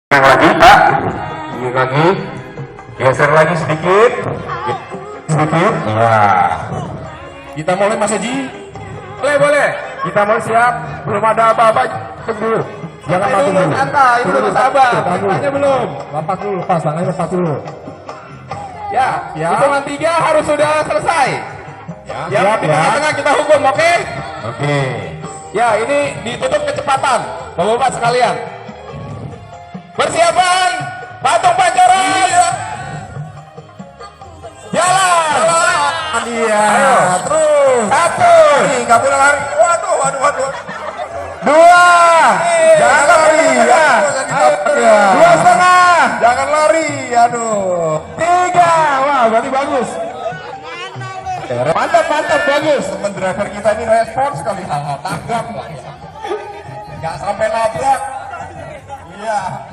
lagi Pak, ini lagi, geser lagi sedikit, ya. Kita mulai Mas Haji, boleh. Kita mulai siap, belum ada apa-apa, tunggu. Jangan mati dulu. Santai, dulu sabar. Tangannya belum. Lepas dulu, tangannya lepas dulu. Ya. Hitungan 3 harus sudah selesai. Ya, di tengah-tengah kita hukum, oke? Oke. Ya, ini ditutup kecepatan, Bapak-bapak sekalian. Persiapan, patung pancoran. Jalan. Iya. Ayo, terus. 1. Nih, nggak boleh lari. Waduh. 2. Jangan lari. Ya. 2,5. Jangan lari. Aduh. 3. Wah, berarti bagus. Mantap, bagus. Teman driver kita ini respons sekali. Tanggap lah ya. Nggak sampai nabrak. Iya.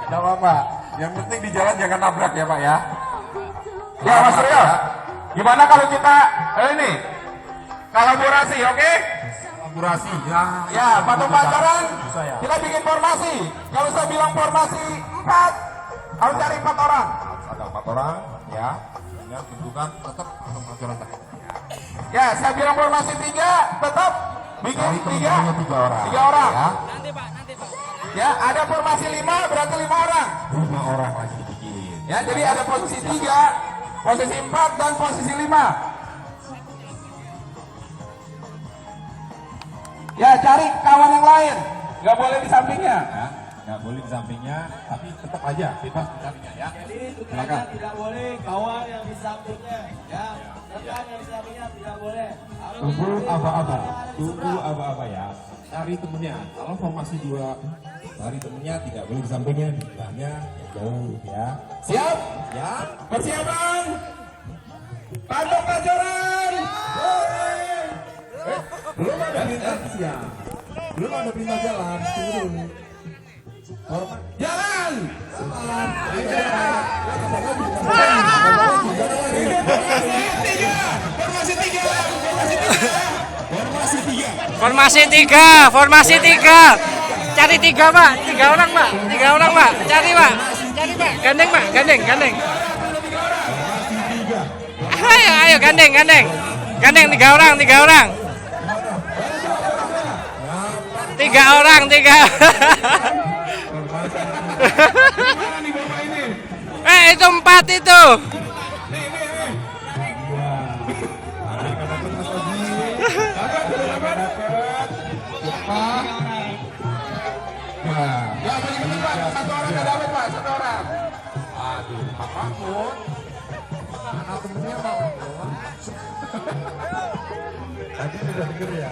Kenapa Pak? Yang penting di jalan jangan nabrak ya Pak ya. Ya Mas Rio, gimana kalau kita ini kolaborasi, oke? Kolaborasi, ya patung pancoran. Kita bikin formasi. Kalau saya bilang formasi 4, harus cari 4 orang. Harus ada 4 orang, ya. Ya, tunjukkan tetap patung pancoran. Ya, saya bilang formasi 3, tetap bikin 3 orang. Ya. Nanti Pak. Ya, ada formasi 5, berarti 5 orang. 5 orang lagi bikin. Ya, jadi ada posisi 3, posisi 4, dan posisi 5. Ya, cari kawan yang lain. Nggak boleh di sampingnya. Ya, nggak boleh di sampingnya, tapi tetap aja bebas di sampingnya ya. Jadi tugasnya tidak boleh kawan yang di sampingnya. Ya, rekan yang di sampingnya tidak boleh. Tunggu aba-aba ya. Cari temennya. Kalau formasi 2, cari temennya, tidak boleh di sampingnya, di belakangnya, jauh ya. Siap? Ya. Persiapan. Patung pancoran. Belum ada perintah siap. Belum ada perintah jalan. Tunggu dulu. Jalan. Formasi tiga. Cari 3 Pak, 3 orang Pak, cari Pak, gandeng Pak, gandeng. Ayo gandeng, 3 orang. 3 orang. Itu 4 itu. Ya, begini Pak, 1 orang nggak dapat Pak, 1 orang. Aduh, Pak Mahmud. Mana temennya Pak? Tadi sudah denger ya?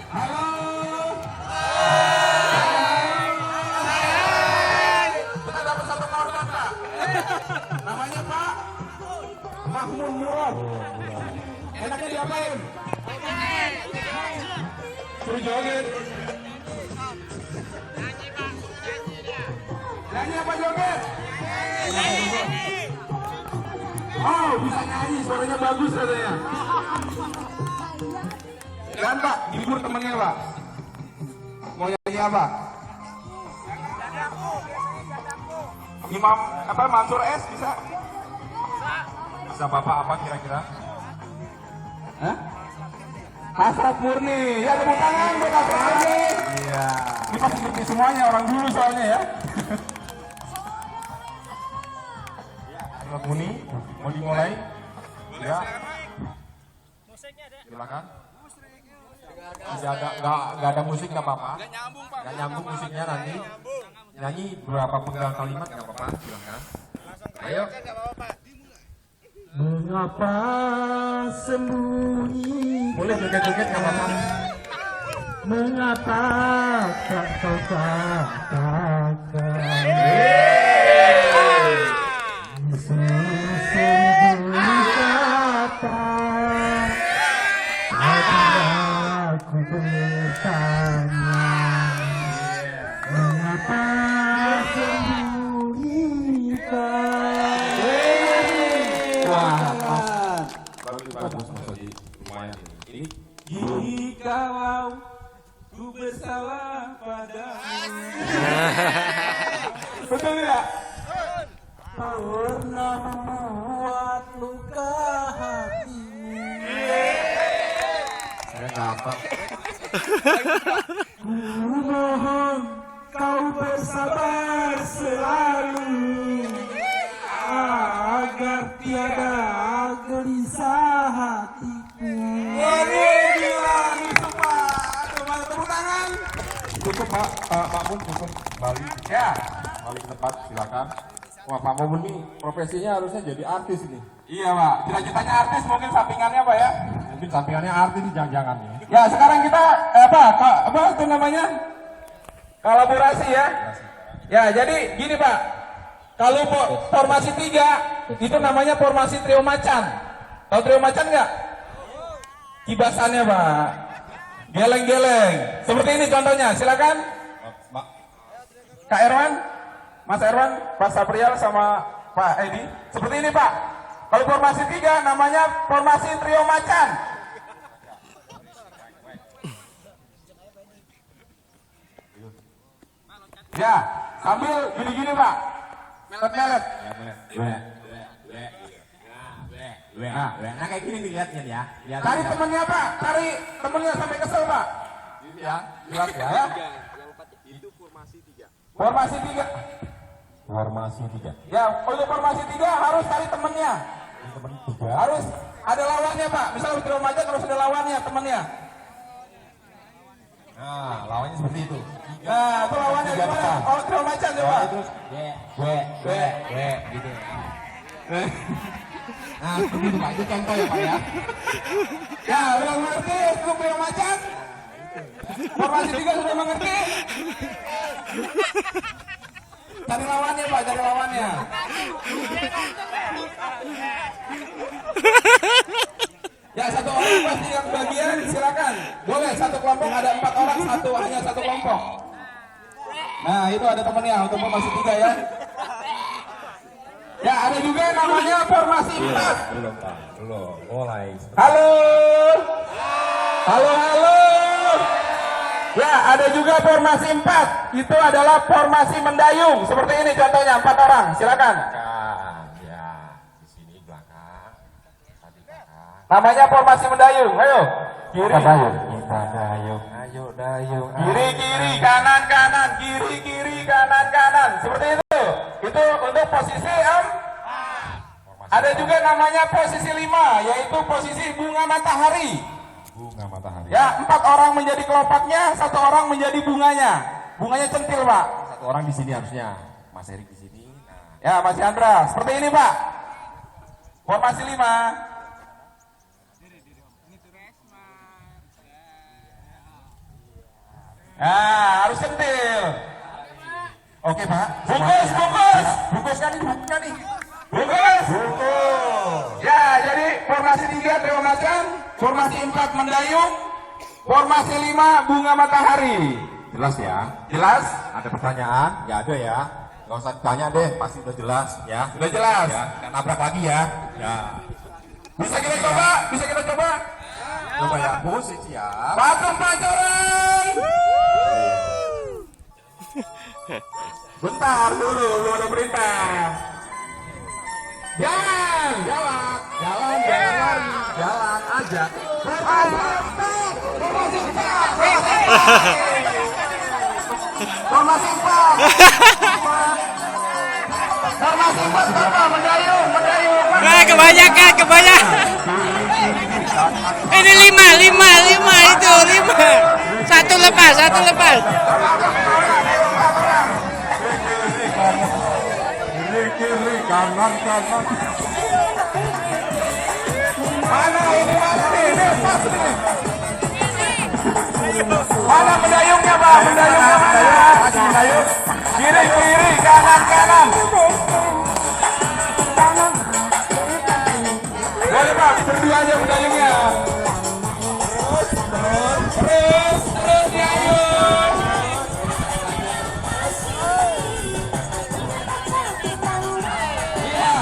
Halo. Kita dapat 1 kawan Pak. Namanya Pak Mahmud Murad. Enaknya diapain? Suruh joget. Nyanyi apa joget? Oh, bisa nyanyi, suaranya bagus katanya. Dan Pak, hibur temennya Pak. Mau nyanyi apa? Imam apa Mansur S bisa? Bisa Bapak apa kira-kira? Hah? Hasrat Murni. Ya, tepuk tangan buat Hasrat Murni. Iya. Ini pasti ngerti semuanya, orang dulu soalnya ya. Hasrat Murni, mau dimulai? Ya. Silakan. Tidak ada, nggak ada musik nggak apa-apa. Nggak nyambung musiknya nanti. Nyanyi beberapa penggal kalimat nggak apa-apa. Silakan. Ayo. Mengapa sembunyi? Boleh joget-joget nggak apa-apa. Mengapa tak kau katakan? Sesungguhnya kata hati aku bertanya, mengapa sembunyikan? bagus masih lumayan. Ini jikalau ku bersalah padamu. Betul tidak? Pernah membuat luka hatimu. Saya nggak apa. Ku mohon kau bersabar selalu agar tiada gelisah hatiku. Tepuk tangan. Cukup Pak Mun, cukup balik. Ya. Balik ke tempat, silakan. Wah, Pak Mun ini profesinya harusnya jadi artis ini. Iya Pak. Cita-citanya artis, mungkin sampingannya Pak ya. Mungkin sampingannya artis jangan-jangan ya. Ya sekarang kita apa itu namanya? Kolaborasi ya. Ya jadi gini Pak. Kalau formasi 3 itu namanya formasi trio macan. Tahu trio macan nggak? Kibasannya Pak. Geleng-geleng. Seperti ini contohnya. Silakan. Kak Erwan, Mas Erwan, Pak Saprial sama Pak Edi. Seperti ini Pak. Kalau formasi 3 namanya formasi trio macan. Ya, sambil gini-gini Pak. Melet-melet. Nah kayak gini nih lihatnya ya. Cari temennya Pak, cari temennya sampai kesel Pak. Gitu ya, jelas ya. Formasi 3. Formasi 3. Ya, untuk formasi 3 harus cari temennya. Teman 3. Harus ada lawannya Pak. Misalnya trio macan harus ada lawannya, temennya. Nah, lawannya seperti itu. Nah, itu lawannya gimana? Oh, trio macan coba. Terus gitu. Nah, seperti itu Pak. Itu contoh ya Pak ya. Ya, udah mengerti itu trio macan? Formasi 3 sudah mengerti? Cari lawannya Pak, cari lawannya. Ya, satu orang pasti yang bagian, silakan. Boleh, satu kelompok ada 4 orang, hanya satu kelompok. Nah, itu ada temennya untuk formasi 3 ya. Ya, ada juga namanya formasi 4. Belum Pak. Belum. Mulai. Halo. Halo. Ya, ada juga formasi 4. Itu adalah formasi mendayung. Seperti ini contohnya, 4 orang. Silakan. Ya, di sini belakang. Tadi belakang. Namanya formasi mendayung. Ayo. Kiri. Dayung. Kita dayung. Ayo dayung. Kiri, kanan, kiri, kanan. Seperti itu. Itu untuk posisi 4. Ada juga namanya posisi 5, yaitu posisi bunga matahari. Bunga matahari. Ya, 4 orang menjadi kelopaknya, 1 orang menjadi bunganya. Bunganya centil, Pak. Satu orang di sini harusnya. Mas Erik di sini. Nah, Ya, Mas Chandra. Seperti ini, Pak. Formasi 5. Nah, harus centil. oke Pak. Bungkus. Bungkus kan ini bukunya nih. Bungkus. Ya, jadi formasi 3 trio macan, formasi 4 mendayung, formasi 5 bunga matahari. Jelas ya. Jelas? Ada pertanyaan? Ya ada ya. Gak usah ditanya deh, pasti udah jelas ya. Sudah jelas. Ya, dan nabrak lagi ya. Ya. Bisa kita coba? Coba ya, musik siap. Patung pancoran. Bentar dulu, belum ada perintah. Jalan aja. Formasi 4. Mendayung. Nah, kebanyakan. Ini 5 itu 5. Satu lepas. Kiri, kanan. Mana ini pasti, Mana mendayungnya, Pak? Mendayungnya mana? Kiri, kanan. Boleh Pak, berdua aja mendayungnya. Terus dayung. Iya.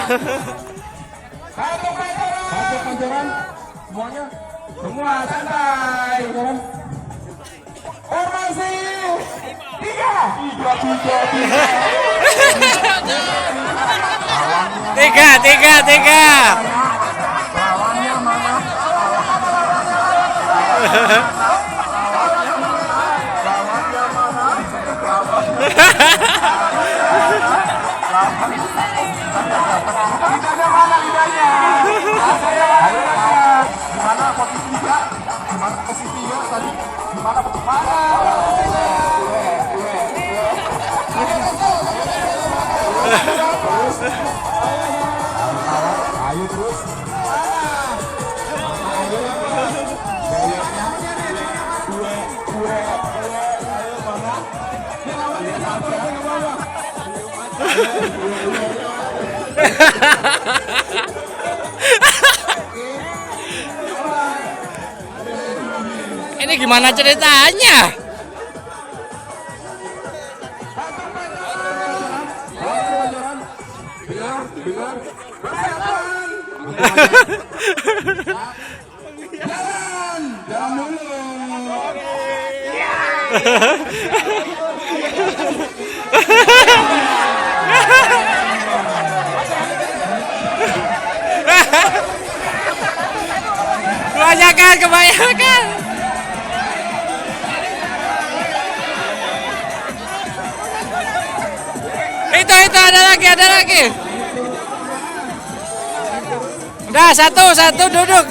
Satu pancoran. Semuanya. Semua santai. Formasi 3. Tiga. Lawannya mana? Lidahnya mana lidahnya? Gimana posisinya? Gimana posisinya tadi? Gimana ayo terus. Ini gimana ceritanya? Jalan dulu. Kebanyakan. Itu ada lagi. Udah satu duduk.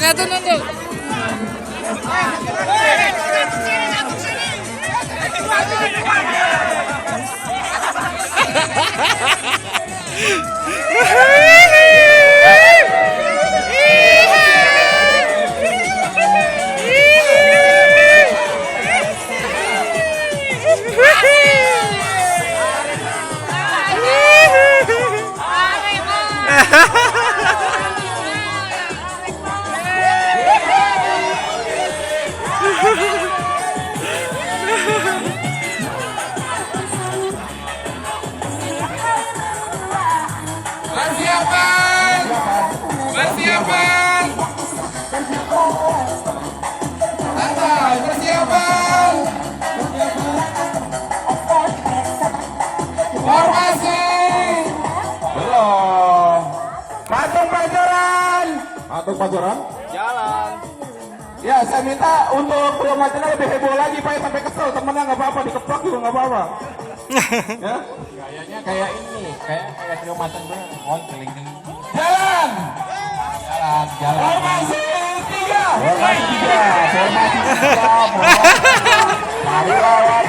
Persiapan. Santai, persiapan. Formasi. Belum. Patung pancoran. Jalan. Ya, saya minta untuk promotornya lebih heboh lagi, Pak, sampai kesel. Temennya nggak apa-apa, dikeplak juga nggak apa-apa. Ya, Kayaknya kayak ini, kayak trio macan bener. Oh, keling-keling. jalan. Jalan. Formasi 3. Cari lawan.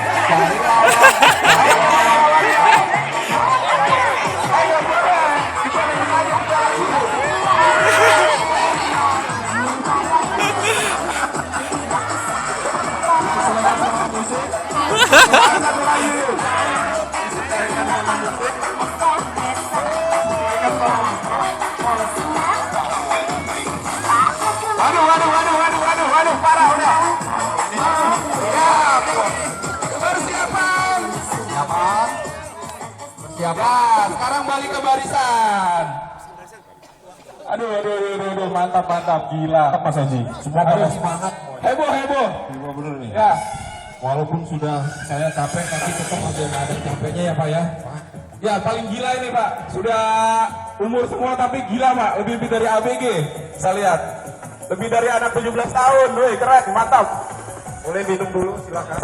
Waduh, parah udah. Siap. Persiapan. Sekarang balik ke barisan. Aduh, mantap, gila. Mas Haji, semua pada semangat. Heboh. Semua bener nih. Ya. Walaupun sudah saya capek, tapi tetap ada capeknya ya Pak ya. Ya, paling gila ini Pak. Sudah umur semua tapi gila Pak. Lebih dari ABG. Saya lihat. Lebih dari anak 17 tahun. Wih, keren, mantap. Boleh minum dulu, silakan.